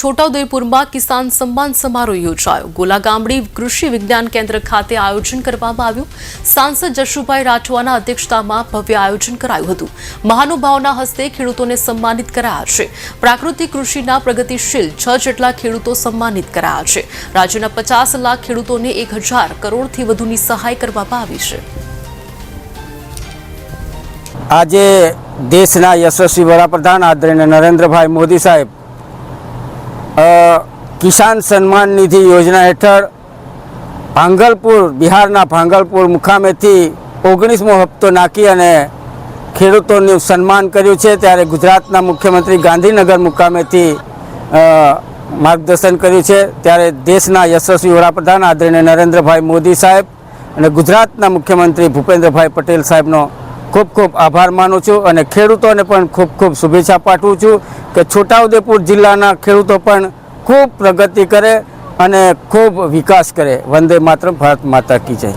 છોટાઉદેપુરમાં કિસાન સન્માન સમારોહ યોજાયો। ગોલા ગામડી કૃષિ વિજ્ઞાન કેન્દ્ર ખાતે આયોજન કરવામાં આવ્યું। સાંસદ જશુભાઈ રાઠવાના અધ્યક્ષતામાં ભવ્ય આયોજન કરાયું હતું। મહાનુભાવોના હસ્તે ખેડૂતોને સન્માનિત કરાયા છે। પ્રાકૃતિક કૃષિના પ્રગતિશીલ 6 જેટલા ખેડૂતો સન્માનિત કરાયા છે। રાજ્યના 50 લાખ ખેડૂતોને 1000 કરોડથી વધુની સહાય કરવામાં આવી છે। આજે દેશના યશસ્વી વડાપ્રધાન આદરણીય નરેન્દ્રભાઈ મોદી સાહેબ કિસાન સન્માન નિધિ યોजना હેઠળ ભાંગલપુર બિહારના ભાંગલપુર મુકામેથી 19મો હપ્તો નાખી અને ખેડૂતોનું સન્માન કર્યું છે। ત્યારે ગુજરાતના મુખ્યમંત્રી ગાંધીનગર મુકામેથી માર્ગદર્શન કર્યું છે। ત્યારે દેશના યશસ્વી વડાપ્રધાન આદરણીય નરેન્દ્રભાઈ મોદી સાહેબ અને ગુજરાતના મુખ્યમંત્રી ભૂપેન્દ્રભાઈ પટેલ સાહેબનો ખૂબ ખૂબ આભાર માનું છું અને ખેડૂતોને પણ ખૂબ ખૂબ શુભેચ્છા પાઠવું છું કે છોટાઉદેપુર જિલ્લાના ખેડૂતો પણ ખૂબ પ્રગતિ કરે અને ખૂબ વિકાસ કરે। વંદે માતરમ, ભારત માતા કી જય।